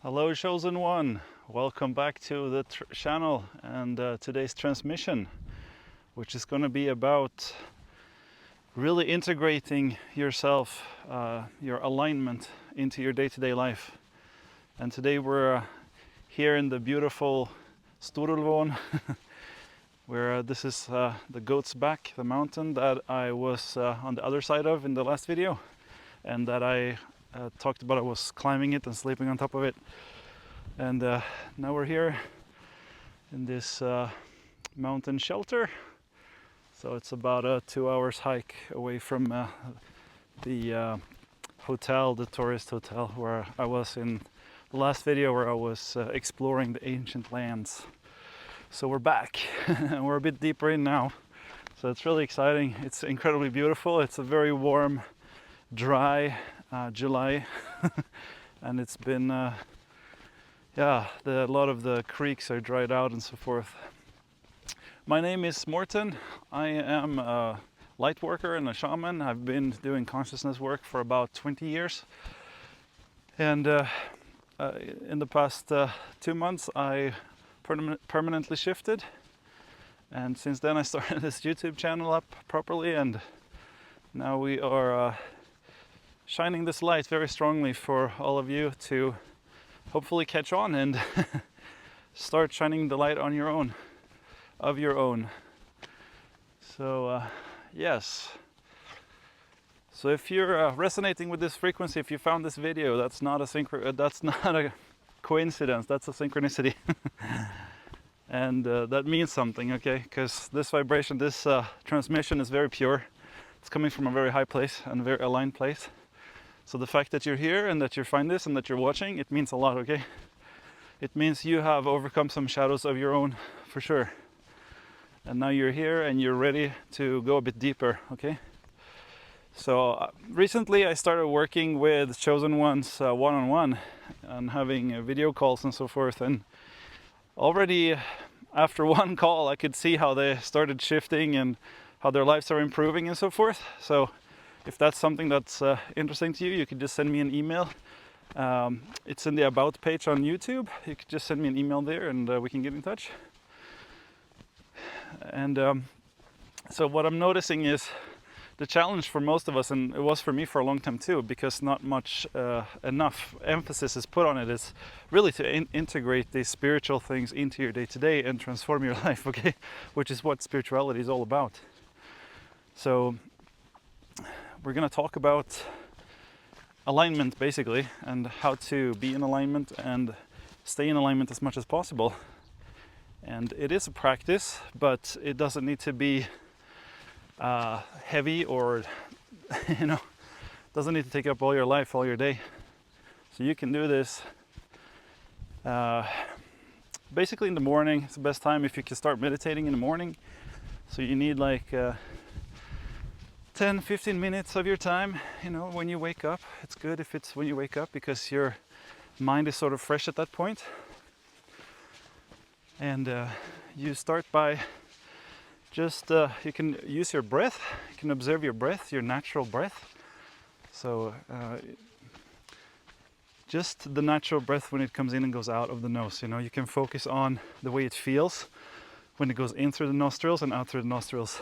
Hello chosen one, welcome back to the channel and today's transmission, which is going to be about really integrating yourself, your alignment into your day-to-day life. And today we're here in the beautiful Storulvån where this is the Goat's Back, the mountain that I was on the other side of in the last video, and that I talked about. I was climbing it and sleeping on top of it, and now we're here in this mountain shelter. So it's about a 2 hours hike away from the hotel, the tourist hotel where I was in the last video, where I was exploring the ancient lands. So we're back and we're a bit deeper in now, so it's really exciting. It's incredibly beautiful. It's a very warm, dry July and it's been a lot of the creeks are dried out and so forth. My name is Morten. I am a light worker and a shaman. I've been doing consciousness work for about 20 years, and in the past 2 months I permanently shifted, and since then I started this YouTube channel up properly, and now we are shining this light very strongly for all of you to hopefully catch on and start shining the light on your own, of your own. So yes, so if you're resonating with this frequency, if you found this video, that's not a coincidence, that's a synchronicity. And that means something, okay? Because this vibration, this transmission is very pure. It's coming from a very high place and a very aligned place. So the fact that you're here and that you find this and that you're watching, it means a lot, okay? It means you have overcome some shadows of your own, for sure. And now you're here and you're ready to go a bit deeper, okay? So recently I started working with chosen ones one-on-one and having video calls and so forth. And already after one call I could see how they started shifting and how their lives are improving and so forth. So if that's something that's interesting to you, you could just send me an email. It's in the About page on YouTube. You could just send me an email there and we can get in touch. And so what I'm noticing is the challenge for most of us, and it was for me for a long time too, because not much enough emphasis is put on it, is really to integrate these spiritual things into your day-to-day and transform your life, okay? Which is what spirituality is all about. So we're going to talk about alignment basically, and how to be in alignment and stay in alignment as much as possible. And it is a practice, but it doesn't need to be heavy or doesn't need to take up all your life, all your day. So you can do this basically in the morning. It's the best time if you can start meditating in the morning. So you need like 10-15 minutes of your time, when you wake up. It's good if it's when you wake up, because your mind is sort of fresh at that point. And you start by just, you can use your breath. You can observe your breath, your natural breath. So just the natural breath when it comes in and goes out of the nose. You can focus on the way it feels when it goes in through the nostrils and out through the nostrils.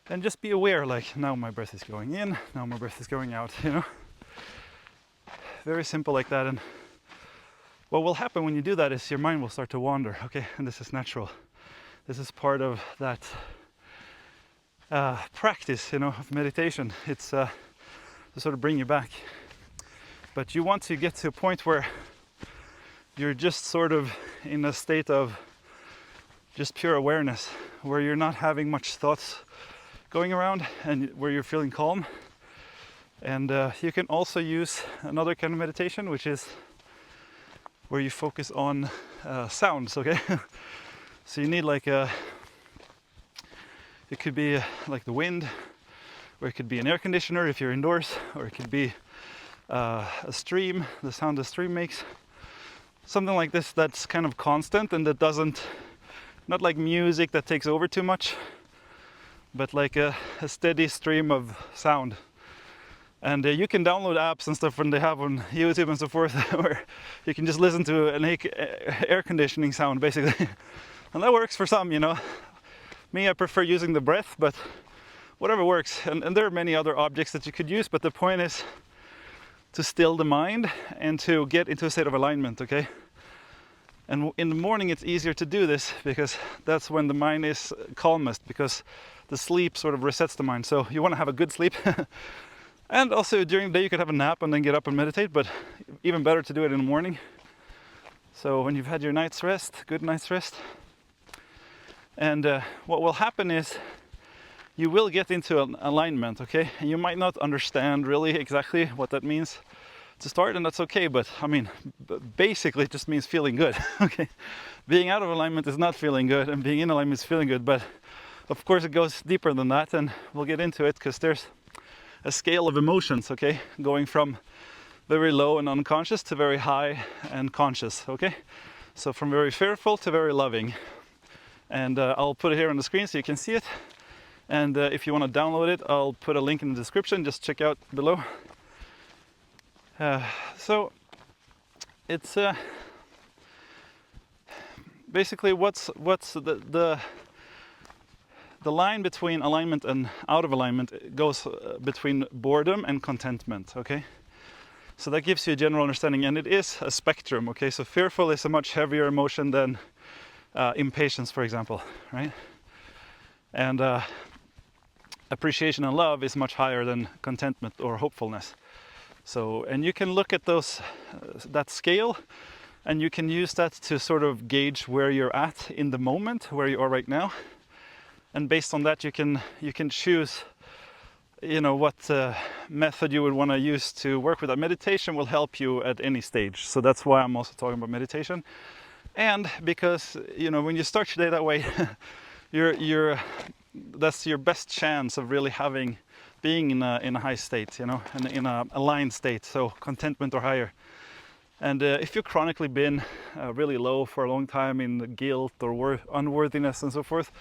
And just be aware, like, now my breath is going in, now my breath is going out, Very simple like that. And what will happen when you do that is your mind will start to wander, okay? And this is natural. This is part of that practice, of meditation. It's to sort of bring you back. But you want to get to a point where you're just sort of in a state of just pure awareness, where you're not having much thoughts going around and where you're feeling calm. And you can also use another kind of meditation, which is where you focus on sounds, okay? So you need like it could be like the wind, or it could be an air conditioner if you're indoors, or it could be a stream, the sound the stream makes. Something like this that's kind of constant and that doesn't, not like music that takes over too much, but like a steady stream of sound And you can download apps and stuff when they have on YouTube and so forth, where you can just listen to an air conditioning sound basically. And that works for some, you know. Me, I prefer using the breath, but whatever works. And there are many other objects that you could use, but the point is to still the mind and to get into a state of alignment, okay? And in the morning it's easier to do this because that's when the mind is calmest, because the sleep sort of resets the mind. So you want to have a good sleep. And also during the day you could have a nap and then get up and meditate, but even better to do it in the morning. So when you've had your night's rest, good night's rest. And what will happen is you will get into an alignment, okay? And you might not understand really exactly what that means to start, and that's okay, but I mean, basically it just means feeling good, okay? Being out of alignment is not feeling good, and being in alignment is feeling good, but of course it goes deeper than that, and we'll get into it because there's a scale of emotions, okay? Going from very low and unconscious to very high and conscious, okay? So from very fearful to very loving. And I'll put it here on the screen so you can see it. And if you want to download it, I'll put a link in the description, just check out below. So it's basically what's the line between alignment and out of alignment goes between boredom and contentment, okay? So that gives you a general understanding, and it is a spectrum, okay? So fearful is a much heavier emotion than impatience, for example, right? And appreciation and love is much higher than contentment or hopefulness. So, and you can look at those, that scale, and you can use that to sort of gauge where you're at in the moment, where you are right now. And based on that, you can choose, you know, what method you would want to use to work with that. Meditation will help you at any stage. So that's why I'm also talking about meditation. And because, you know, when you start your day that way, that's your best chance of really being in a high state, you know, in a aligned state, so contentment or higher. And if you've chronically been really low for a long time in the guilt or unworthiness and so forth,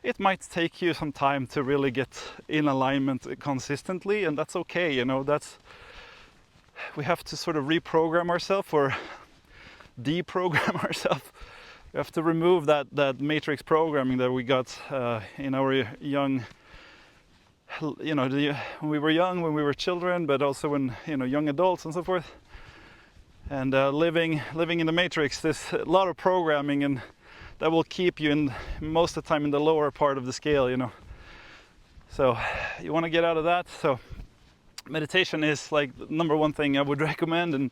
it might take you some time to really get in alignment consistently, and that's okay, you know. We have to sort of reprogram ourselves or deprogram ourselves. We have to remove that matrix programming that we got in our young, you know, when we were young, when we were children, but also when, you know, young adults and so forth. And living in the matrix, there's a lot of programming, and that will keep you in most of the time in the lower part of the scale, you know. So you want to get out of that. So meditation is like the number one thing I would recommend, and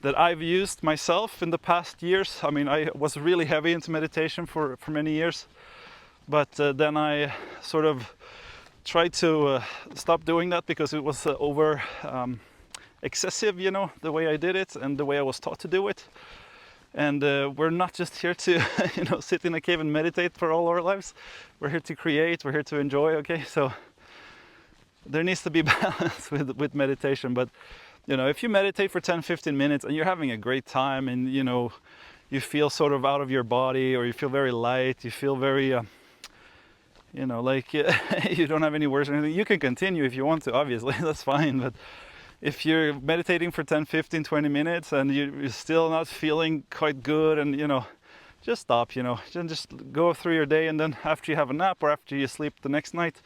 that I've used myself in the past years. I mean, I was really heavy into meditation for many years, but then I sort of tried to stop doing that because it was over excessive, you know, the way I did it and the way I was taught to do it. And we're not just here to, you know, sit in a cave and meditate for all our lives. We're here to create, we're here to enjoy, okay? So there needs to be balance with meditation. But, you know, if you meditate for 10-15 minutes and you're having a great time, and, you know, you feel sort of out of your body, or you feel very light, you feel very, you know, like you don't have any worries or anything, you can continue if you want to, obviously, that's fine. But if you're meditating for 10, 15, 20 minutes and you're still not feeling quite good, and, you know, just stop, you know, just go through your day, and then after you have a nap or after you sleep the next night,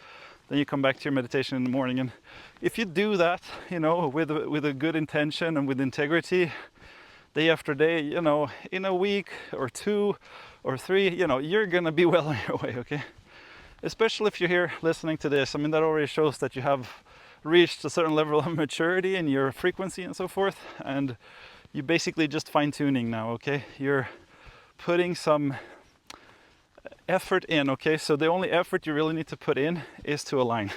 then you come back to your meditation in the morning. And if you do that, you know, with a good intention and with integrity, day after day, you know, in a week or 2 or 3, you know, you're gonna be well on your way, okay? Especially if you're here listening to this. I mean, that already shows that you have reached a certain level of maturity in your frequency and so forth, and you basically just fine-tuning now, okay? You're putting some effort in, okay? So the only effort you really need to put in is to align.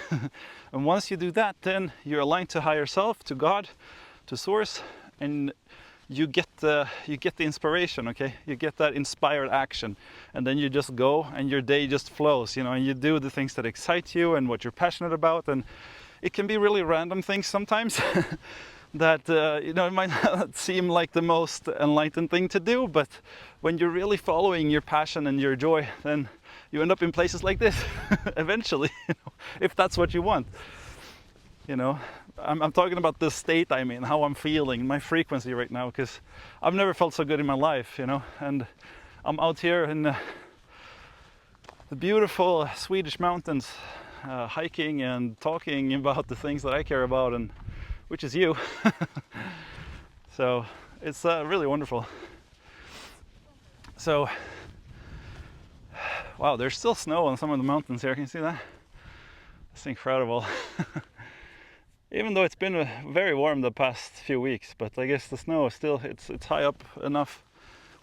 And once you do that, then you're aligned to higher self, to God, to source, and you get the inspiration, okay? You get that inspired action, and then you just go and your day just flows, you know, and you do the things that excite you and what you're passionate about. And it can be really random things sometimes that, you know, it might not seem like the most enlightened thing to do, but when you're really following your passion and your joy, then you end up in places like this eventually, you know, if that's what you want. You know, I'm talking about the state I'm in, how I'm feeling, my frequency right now, because I've never felt so good in my life, you know. And I'm out here in the beautiful Swedish mountains, hiking and talking about the things that I care about, and which is you. So it's really wonderful. So, wow, there's still snow on some of the mountains here. Can you see that? It's incredible. Even though it's been very warm the past few weeks, but I guess the snow is still, it's high up enough.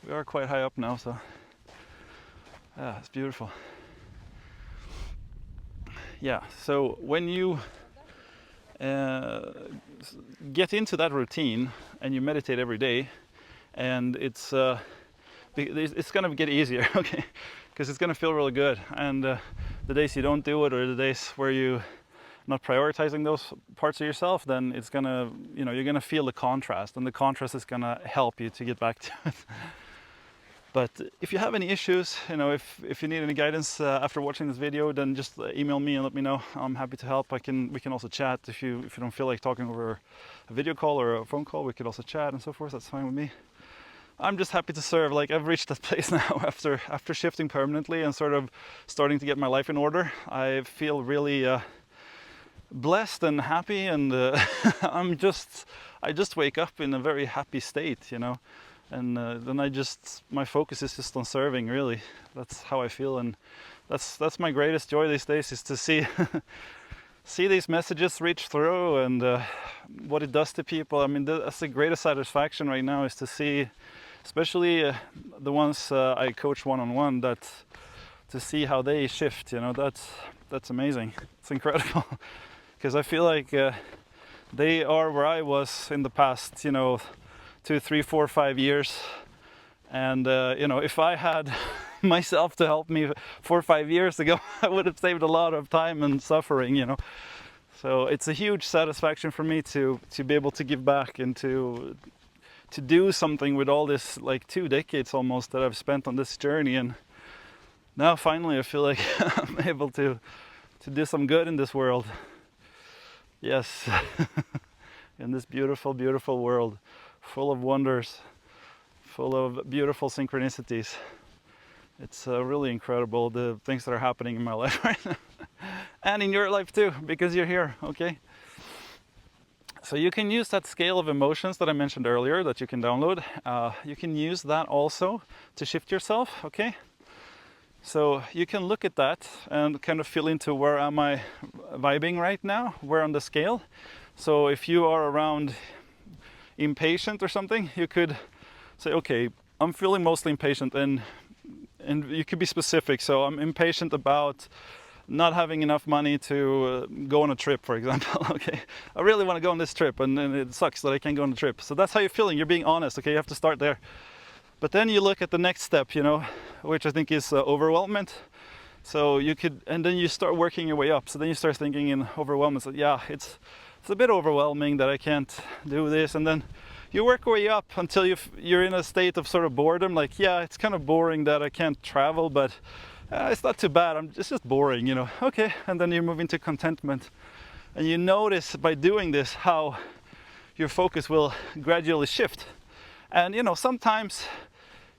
We are quite high up now, so yeah, it's beautiful. Yeah, so when you get into that routine and you meditate every day, and it's going to get easier, okay? Because it's going to feel really good. And the days you don't do it, or the days where you not prioritizing those parts of yourself, then it's gonna, you know, you're gonna feel the contrast, and the contrast is gonna help you to get back to it. But if you have any issues, you know, if you need any guidance after watching this video, then just email me and let me know. I'm happy to help. We can also chat if you don't feel like talking over a video call or a phone call. We could also chat and so forth. That's fine with me. I'm just happy to serve. Like, I've reached that place now after shifting permanently and sort of starting to get my life in order. I feel really blessed and happy, and I just wake up in a very happy state, you know, and then my focus is just on serving. Really, that's how I feel, and that's my greatest joy these days, is to see these messages reach through, and what it does to people. I mean, that's the greatest satisfaction right now, is to see, especially the ones I coach one-on-one, that to see how they shift, you know, that's amazing. It's incredible. Because I feel like they are where I was in the past, you know, 2, 3, 4, 5 years. And, you know, if I had myself to help me 4 or 5 years ago, I would have saved a lot of time and suffering, you know. So it's a huge satisfaction for me to be able to give back and to do something with all this, like 2 decades almost that I've spent on this journey. And now finally I feel like I'm able to do some good in this world. Yes, in this beautiful, beautiful world, full of wonders, full of beautiful synchronicities. It's really incredible, the things that are happening in my life right now. And in your life too, because you're here, okay? So you can use that scale of emotions that I mentioned earlier that you can download. You can use that also to shift yourself, okay? So you can look at that and kind of feel into, where am I vibing right now? Where on the scale? So if you are around impatient or something, you could say, okay, I'm feeling mostly impatient, and you could be specific. So I'm impatient about not having enough money to go on a trip, for example. Okay, I really want to go on this trip, and it sucks that I can't go on the trip. So that's how you're feeling. You're being honest. Okay, you have to start there. But then you look at the next step, you know, which I think is overwhelmment. So you could, and then you start working your way up. So then you start thinking in overwhelmment. So yeah, it's a bit overwhelming that I can't do this. And then you work your way up until you're in a state of sort of boredom. Like, yeah, it's kind of boring that I can't travel, but it's not too bad. It's just boring, you know. Okay, and then you move into contentment. And you notice by doing this how your focus will gradually shift. And, you know, sometimes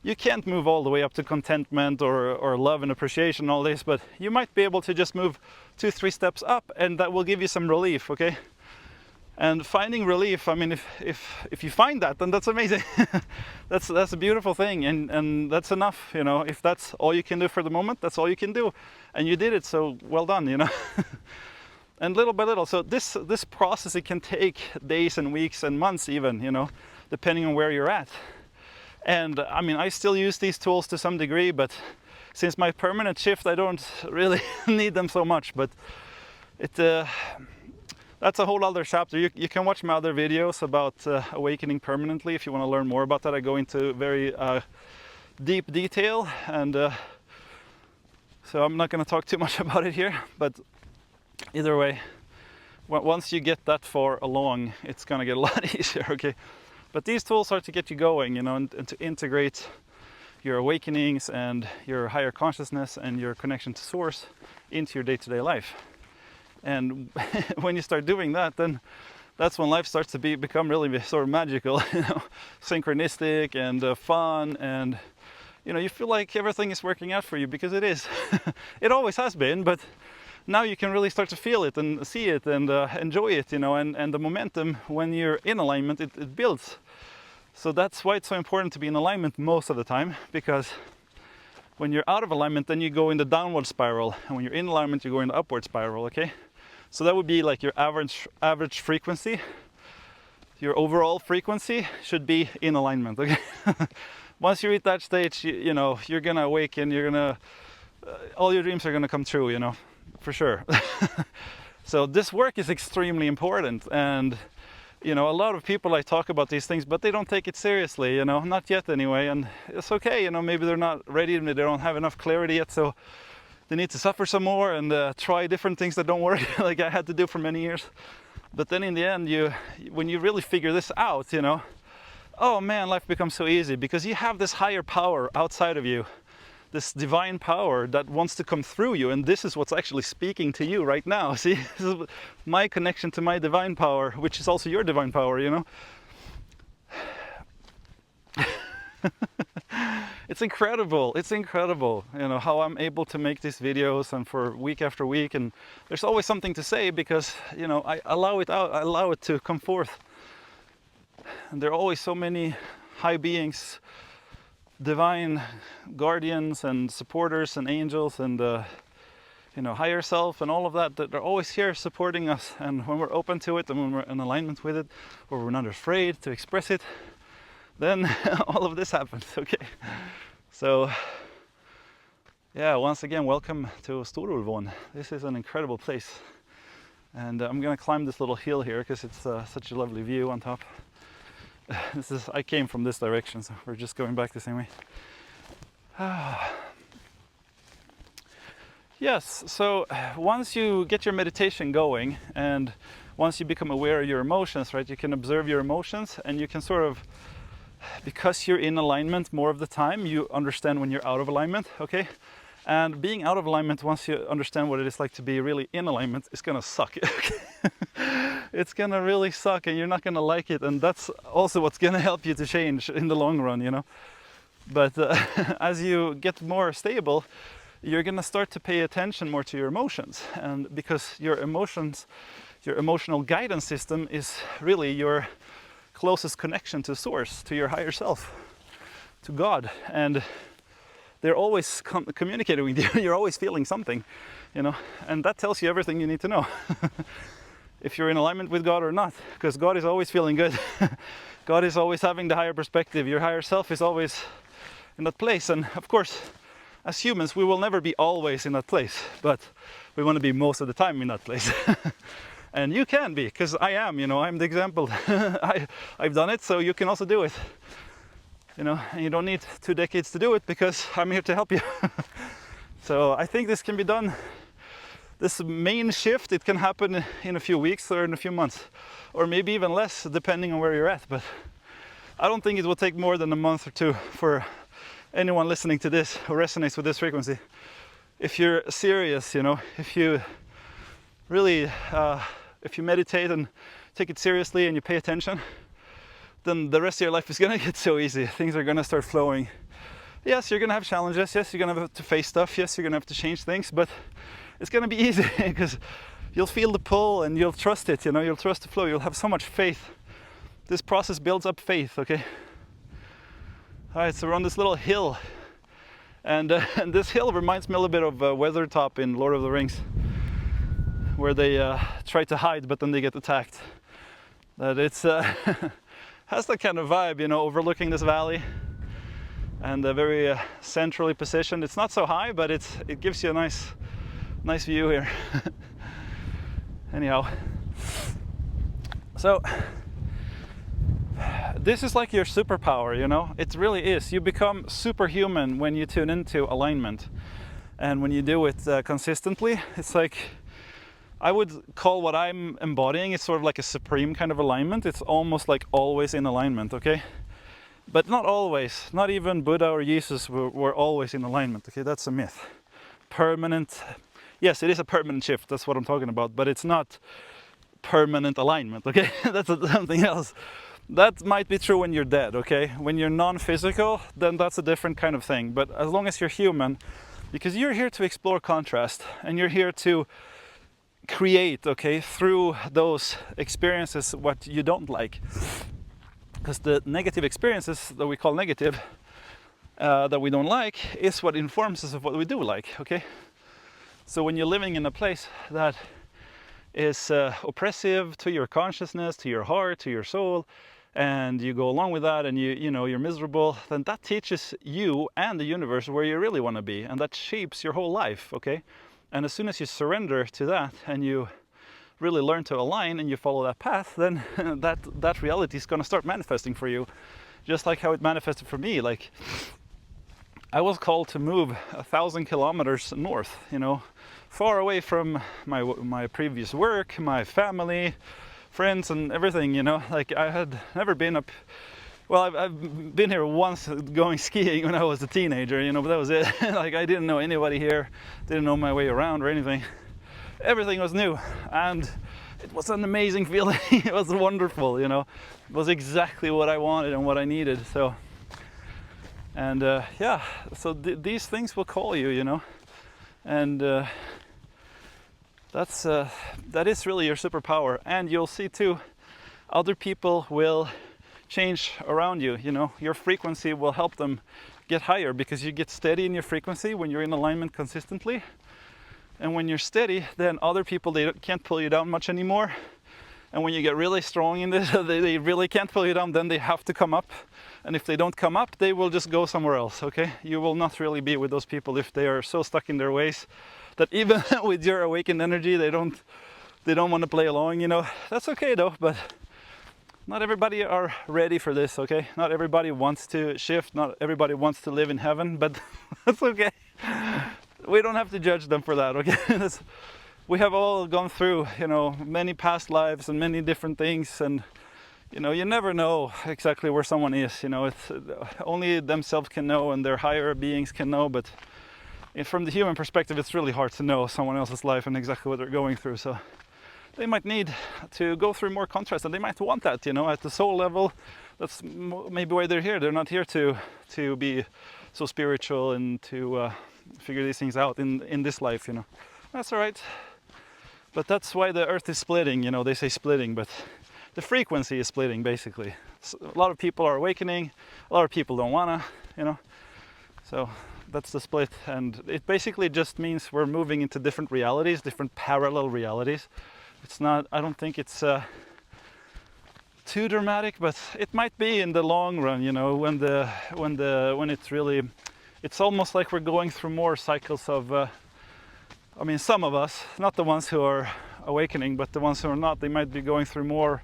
you can't move all the way up to contentment or love and appreciation and all this, but you might be able to just move 2, 3 steps up, and that will give you some relief, okay? And finding relief, I mean, if you find that, then that's amazing. that's a beautiful thing, and that's enough, you know. If that's all you can do for the moment, that's all you can do. And you did it, so well done, you know. And little by little, so this process, it can take days and weeks and months even, you know, depending on where you're at. And I mean, I still use these tools to some degree, but since my permanent shift, I don't really need them so much. But that's a whole other chapter. You can watch my other videos about awakening permanently if you want to learn more about that. I go into very deep detail, and so I'm not going to talk too much about it here. But either way, once you get that far along, it's going to get a lot easier, okay? But these tools are to get you going, you know, and to integrate your awakenings and your higher consciousness and your connection to source into your day-to-day life. And when you start doing that, then that's when life starts to become really sort of magical, you know, synchronistic and fun, and you know, you feel like everything is working out for you, because it is. It always has been, but now you can really start to feel it and see it and enjoy it, you know, and the momentum when you're in alignment, it builds. So that's why it's so important to be in alignment most of the time, because when you're out of alignment, then you go in the downward spiral, and when you're in alignment, you go in the upward spiral, okay? So that would be like your average frequency. Your overall frequency should be in alignment, okay? Once you reach that stage, you know, you're gonna awaken, you're gonna, all your dreams are gonna come true, you know, for sure. So this work is extremely important, and you know, a lot of people like talk about these things, but they don't take it seriously, you know, not yet anyway, and it's okay, you know, maybe they're not ready, maybe they don't have enough clarity yet, so they need to suffer some more and try different things that don't work, like I had to do for many years. But then in the end, when you really figure this out, you know, oh man, life becomes so easy, because you have this higher power outside of you, this divine power that wants to come through you, and this is what's actually speaking to you right now. See, this is my connection to my divine power, which is also your divine power, you know. It's incredible, you know, how I'm able to make these videos and for week after week, and there's always something to say, because, you know, I allow it out, I allow it to come forth. And there are always so many high beings, divine guardians and supporters and angels and you know, higher self and all of that are always here supporting us. And when we're open to it and when we're in alignment with it, or we're not afraid to express it, then all of this happens, okay? So yeah, once again, welcome to Storulvån. This is an incredible place, and I'm gonna climb this little hill here because it's such a lovely view on top. I came from this direction, so we're just going back the same way. Yes, so once you get your meditation going, and once you become aware of your emotions, right, you can observe your emotions, and you can sort of, because you're in alignment more of the time, you understand when you're out of alignment, okay? And being out of alignment, once you understand what it is like to be really in alignment, is gonna suck. It's gonna really suck, and you're not gonna like it, and that's also what's gonna help you to change in the long run, you know. But as you get more stable, you're gonna start to pay attention more to your emotions, and because your emotions, your emotional guidance system is really your closest connection to source, to your higher self, to God, and they're always communicating with you. You're always feeling something, you know, and that tells you everything you need to know. If you're in alignment with God or not, because God is always feeling good. God is always having the higher perspective. Your higher self is always in that place, and of course, as humans, we will never be always in that place, but we want to be most of the time in that place. And you can be, because I am, you know, I'm the example. I've done it, so you can also do it. You know, and you don't need 2 decades to do it, because I'm here to help you. So I think this can be done. This main shift, it can happen in a few weeks or in a few months, or maybe even less, depending on where you're at. But I don't think it will take more than a month or 2 for anyone listening to this who resonates with this frequency. If you're serious, you know, if you really, if you meditate and take it seriously and you pay attention, then the rest of your life is gonna get so easy. Things are gonna start flowing. Yes, you're gonna have challenges. Yes, you're gonna have to face stuff. Yes, you're gonna have to change things, but it's gonna be easy because you'll feel the pull and you'll trust it, you know, you'll trust the flow. You'll have so much faith. This process builds up faith, okay? All right, so we're on this little hill, and this hill reminds me a little bit of Weathertop in Lord of the Rings, where they try to hide, but then they get attacked. That it's has that kind of vibe, you know, overlooking this valley, and very centrally positioned. It's not so high, but it gives you a nice view here. Anyhow, so this is like your superpower, you know, it really is. You become superhuman when you tune into alignment, and when you do it consistently. It's like, I would call what I'm embodying, it's sort of like a supreme kind of alignment. It's almost like always in alignment, okay? But not always. Not even Buddha or Jesus were always in alignment, okay? That's a myth. Permanent. Yes, it is a permanent shift, that's what I'm talking about, but it's not permanent alignment, okay? That's something else. That might be true when you're dead, okay? When you're non-physical, then that's a different kind of thing. But as long as you're human, because you're here to explore contrast, and you're here to create, okay, through those experiences what you don't like. Because the negative experiences that we call negative, that we don't like, is what informs us of what we do like, okay? So when you're living in a place that is oppressive to your consciousness, to your heart, to your soul, and you go along with that, and you know you're miserable, then that teaches you and the universe where you really want to be, and that shapes your whole life, okay? And as soon as you surrender to that and you really learn to align and you follow that path, then that reality is going to start manifesting for you, just like how it manifested for me. Like, I was called to move 1,000 kilometers north, you know, far away from my previous work, my family, friends, and everything, you know. Like, I had never been up. Well, I've been here once going skiing when I was a teenager, you know, but that was it. Like, I didn't know anybody here, didn't know my way around or anything. Everything was new, and it was an amazing feeling. It was wonderful, you know. It was exactly what I wanted and what I needed. So, and yeah, so these things will call you, you know, and that is really your superpower. And you'll see too, other people will change around you, you know. Your frequency will help them get higher, because you get steady in your frequency when you're in alignment consistently. And when you're steady, then other people, they can't pull you down much anymore. And when you get really strong in this, they really can't pull you down, then they have to come up. And if they don't come up, they will just go somewhere else, okay? You will not really be with those people if they are so stuck in their ways that even with your awakened energy, they don't want to play along, you know. That's okay though, but not everybody are ready for this, okay? Not everybody wants to shift, not everybody wants to live in heaven, but that's okay. We don't have to judge them for that, okay? We have all gone through, you know, many past lives and many different things, and you know, you never know exactly where someone is, you know. It's only themselves can know, and their higher beings can know, but from the human perspective, it's really hard to know someone else's life and exactly what they're going through. So they might need to go through more contrast, and they might want that, you know, at the soul level. That's maybe why they're here. They're not here to be so spiritual and to figure these things out in this life, you know. That's all right. But that's why the earth is splitting, you know. They say splitting, but the frequency is splitting, basically. So a lot of people are awakening, a lot of people don't wanna, you know. So that's the split, and it basically just means we're moving into different realities, different parallel realities. It's not, I don't think it's too dramatic, but it might be in the long run, you know, when it's really, it's almost like we're going through more cycles of, I mean, some of us, not the ones who are awakening, but the ones who are not, they might be going through more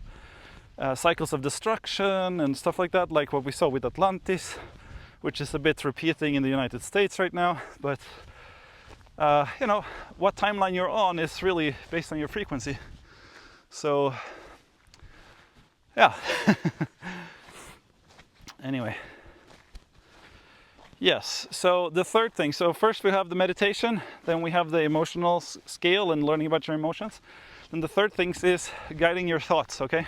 cycles of destruction and stuff like that, like what we saw with Atlantis, which is a bit repeating in the United States right now. But you know, what timeline you're on is really based on your frequency. So yeah. Anyway, yes, so the third thing, so first we have the meditation, then we have the emotional scale and learning about your emotions. Then the third thing is guiding your thoughts, okay?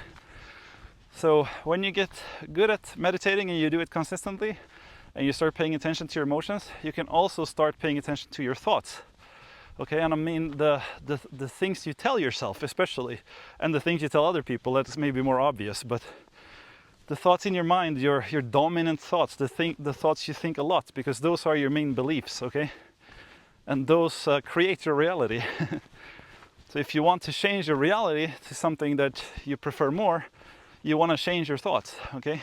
So when you get good at meditating and you do it consistently, and you start paying attention to your emotions, you can also start paying attention to your thoughts. Okay, and I mean the things you tell yourself especially, and the things you tell other people, that's maybe more obvious, but the thoughts in your mind, your dominant thoughts, the thoughts you think a lot, because those are your main beliefs, okay? And those create your reality. So if you want to change your reality to something that you prefer more, you want to change your thoughts, okay?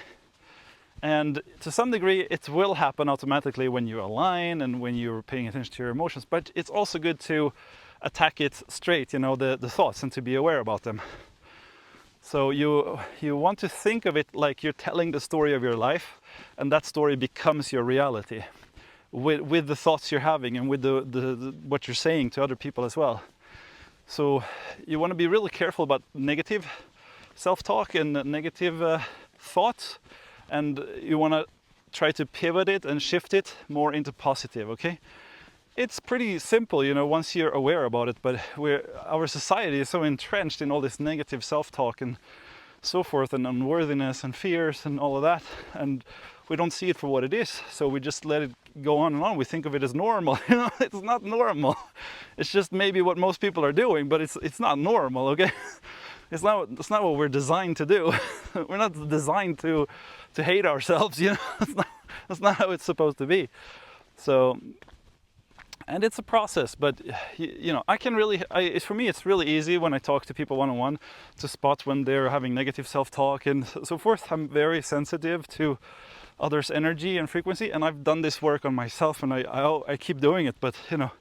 And to some degree, it will happen automatically when you align and when you're paying attention to your emotions. But it's also good to attack it straight, you know, the thoughts, and to be aware about them. So you want to think of it like you're telling the story of your life, and that story becomes your reality with the thoughts you're having and with the what you're saying to other people as well. So you want to be really careful about negative self-talk and negative thoughts. And you want to try to pivot it and shift it more into positive, okay? it's pretty simple, you know, once you're aware about it, but our society is so entrenched in all this negative self-talk and so forth, and unworthiness and fears and all of that, and we don't see it for what it is, so we just let it go on and on. We think of it as normal. You know, it's not normal. It's just maybe what most people are doing, but it's not normal, okay? It's not what we're designed to do. We're not designed to hate ourselves, you know. That's not how it's supposed to be. So, and it's a process, but you know, for me it's really easy when I talk to people one-on-one to spot when they're having negative self-talk and so forth. I'm very sensitive to others' energy and frequency, and I've done this work on myself, and I keep doing it, but you know,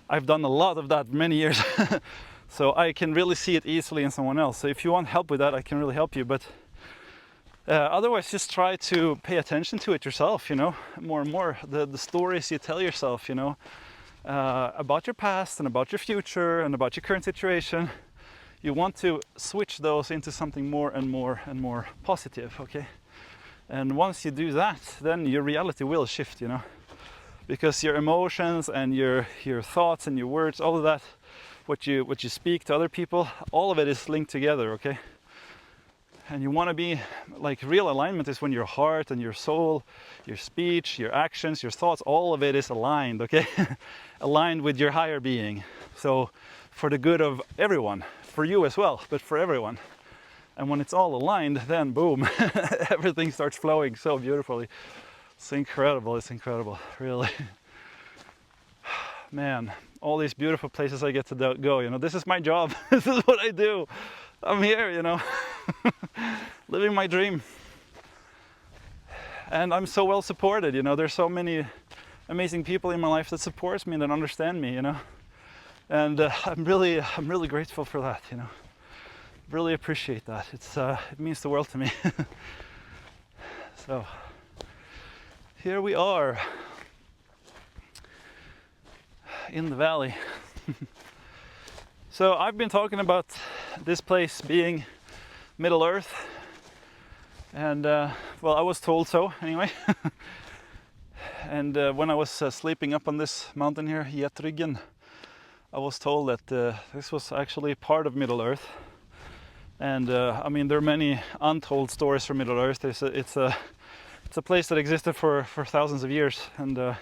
I've done a lot of that many years. So I can really see it easily in someone else. So if you want help with that, I can really help you, but otherwise just try to pay attention to it yourself, you know, more and more. The stories you tell yourself, you know, about your past and about your future and about your current situation, you want to switch those into something more and more and more positive, okay? And once you do that, then your reality will shift, you know, because your emotions and your thoughts and your words, all of that, what you speak to other people, all of it is linked together, okay? And you want to be like, real alignment is when your heart and your soul, your speech, your actions, your thoughts, all of it is aligned, okay? Aligned with your higher being. So for the good of everyone, for you as well, but for everyone. And when it's all aligned, then boom, everything starts flowing so beautifully. It's incredible, really. Man, all these beautiful places I get to go, you know, this is my job. This is what I do. I'm here, you know, living my dream. And I'm so well supported, you know, there's so many amazing people in my life that supports me and that understand me, you know. And I'm really grateful for that, you know. Really appreciate that. It means the world to me. So here we are in the valley. So I've been talking about this place being Middle Earth, and well, I was told so anyway. And when I was sleeping up on this mountain here, Getryggen, I was told that this was actually part of Middle Earth. And I mean, there are many untold stories from Middle Earth. It's a place that existed for thousands of years, and the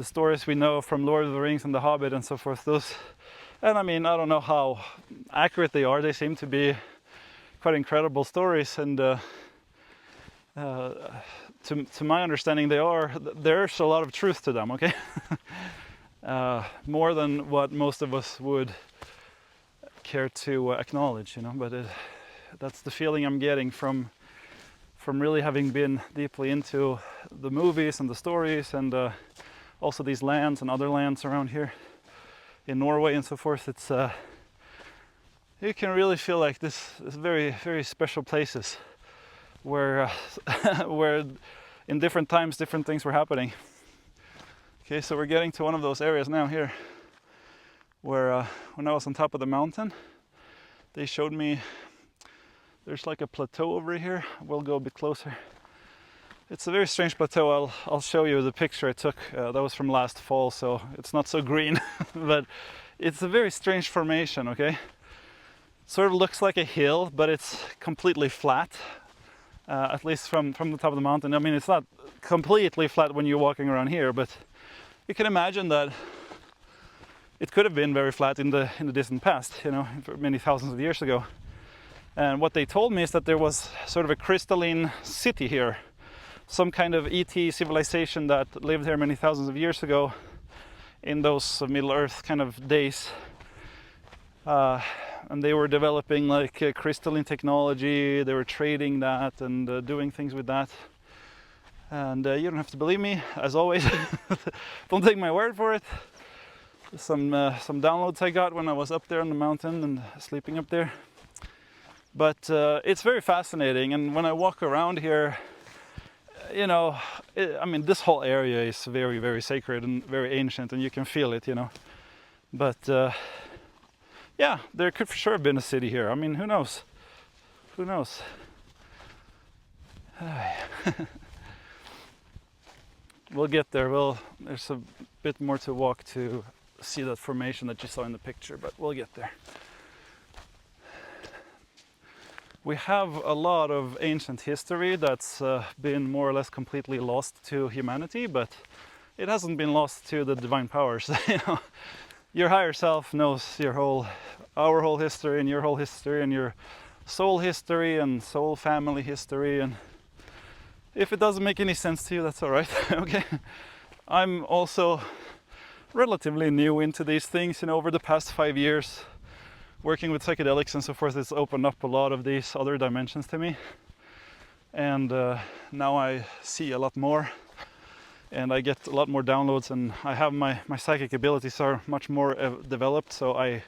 stories we know from Lord of the Rings and The Hobbit and so forth, those, and I mean, I don't know how accurate they are. They seem to be quite incredible stories, and to my understanding, there's a lot of truth to them, okay? More than what most of us would care to acknowledge, you know, but that's the feeling I'm getting from really having been deeply into the movies and the stories, and also these lands and other lands around here in Norway and so forth. It's you can really feel like this is very, very special places where where in different times different things were happening. Okay, so we're getting to one of those areas now here where when I was on top of the mountain, they showed me there's like a plateau over here. We'll go a bit closer. It's a very strange plateau. I'll show you the picture I took. That was from last fall, so it's not so green, but it's a very strange formation, okay? Sort of looks like a hill, but it's completely flat, at least from the top of the mountain. I mean, it's not completely flat when you're walking around here, but you can imagine that it could have been very flat in the distant past, you know, for many thousands of years ago. And what they told me is that there was sort of a crystalline city here, some kind of ET civilization that lived here many thousands of years ago in those Middle Earth kind of days. And they were developing like crystalline technology. They were trading that and doing things with that. And you don't have to believe me, as always. Don't take my word for it. Some downloads I got when I was up there on the mountain and sleeping up there. But it's very fascinating, and when I walk around here, you know, I mean, this whole area is very, very sacred and very ancient, and you can feel it, you know. But yeah, there could for sure have been a city here. I mean, who knows? Who knows? We'll get there. There's a bit more to walk to see that formation that you saw in the picture, but we'll get there. We have a lot of ancient history that's been more or less completely lost to humanity, but it hasn't been lost to the divine powers. You know, your higher self knows our whole history and your whole history and your soul history and soul family history, and if it doesn't make any sense to you, that's all right. Okay, I'm also relatively new into these things. You know, over the past 5 years working with psychedelics and so forth, it's opened up a lot of these other dimensions to me, and now I see a lot more and I get a lot more downloads, and I have my psychic abilities are much more developed, so I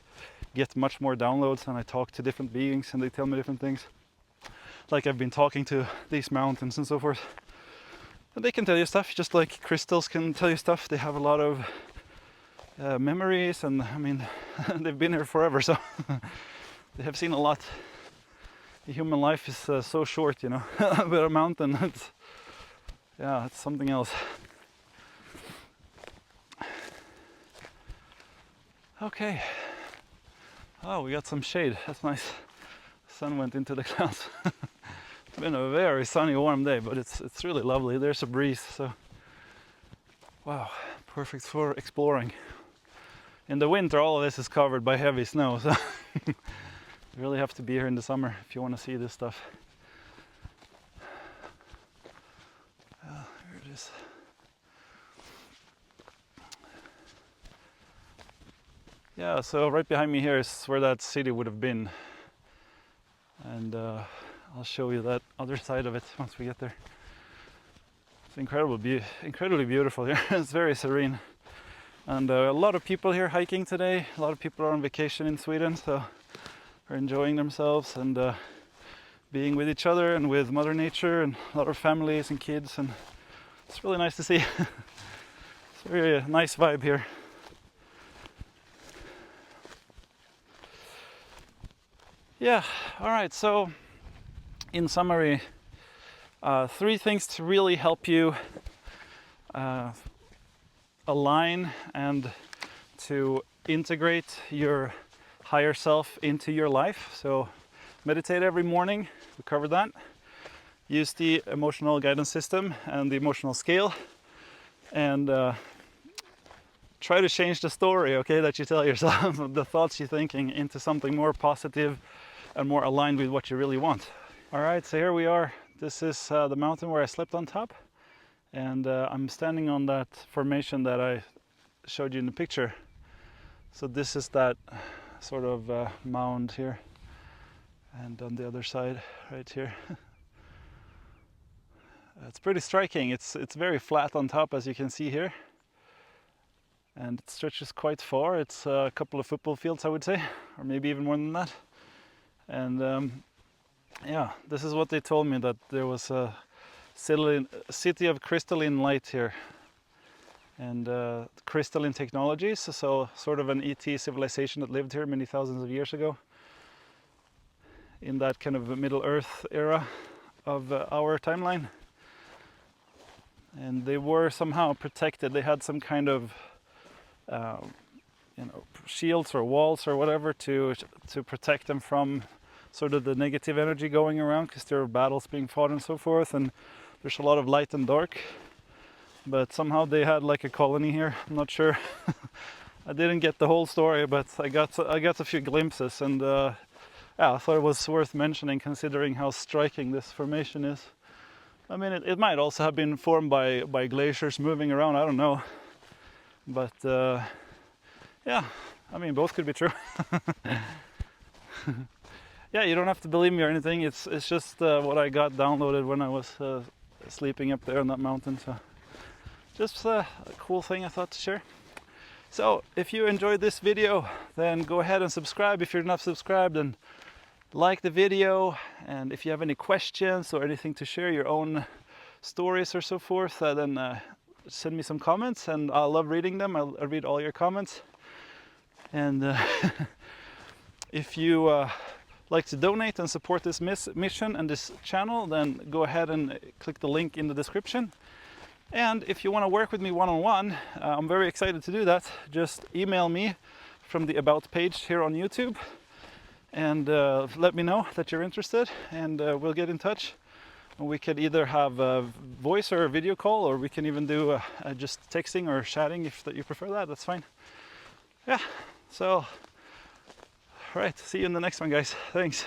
get much more downloads and I talk to different beings and they tell me different things. Like I've been talking to these mountains and so forth, and they can tell you stuff just like crystals can tell you stuff. They have a lot of memories, and I mean they've been here forever, so they have seen a lot. The human life is so short, you know. But a mountain, it's something else. Okay. Oh, we got some shade. That's nice. The sun went into the clouds. It's been a very sunny, warm day, but it's really lovely. There's a breeze, so wow, perfect for exploring. In the winter, all of this is covered by heavy snow, so you really have to be here in the summer if you want to see this stuff. Here it is. Yeah, so right behind me here is where that city would have been, and I'll show you that other side of it once we get there. It's incredibly beautiful here. It's very serene, and a lot of people here hiking today. A lot of people are on vacation in Sweden, so they're enjoying themselves and being with each other and with Mother Nature, and a lot of families and kids, and it's really nice to see. It's a very nice vibe here. Yeah, all right, so in summary, 3 things to really help you align and to integrate your higher self into your life. So meditate every morning, we covered that. Use the emotional guidance system and the emotional scale, and try to change the story, okay, that you tell yourself, the thoughts you're thinking, into something more positive and more aligned with what you really want. All right, so here we are. This is the mountain where I slept on top, and I'm standing on that formation that I showed you in the picture. So this is that sort of mound here, and on the other side right here. It's pretty striking. It's very flat on top, as you can see here, and it stretches quite far. It's a couple of football fields, I would say, or maybe even more than that. And yeah, this is what they told me, that there was a city of crystalline light here, and crystalline technologies, so sort of an ET civilization that lived here many thousands of years ago, in that kind of Middle Earth era of our timeline. And they were somehow protected. They had some kind of shields or walls or whatever to protect them from sort of the negative energy going around, because there were battles being fought and so forth, and there's a lot of light and dark. But somehow they had like a colony here. I'm not sure. I didn't get the whole story, but I got a few glimpses, and yeah, I thought it was worth mentioning, considering how striking this formation is. I mean, it might also have been formed by glaciers moving around, I don't know. But yeah, I mean, both could be true. Yeah, you don't have to believe me or anything. It's just what I got downloaded when I was sleeping up there on that mountain. So just a cool thing I thought to share. So if you enjoyed this video, then go ahead and subscribe if you're not subscribed, and like the video. And if you have any questions or anything to share, your own stories or so forth, then send me some comments, and I love reading them. I'll read all your comments. And if you like to donate and support this mission and this channel, then go ahead and click the link in the description. And if you want to work with me one-on-one, I'm very excited to do that. Just email me from the About page here on YouTube and let me know that you're interested, and we'll get in touch. We could either have a voice or a video call, or we can even do just texting or chatting if you prefer that. That's fine. Yeah, so, all right, see you in the next one, guys. Thanks.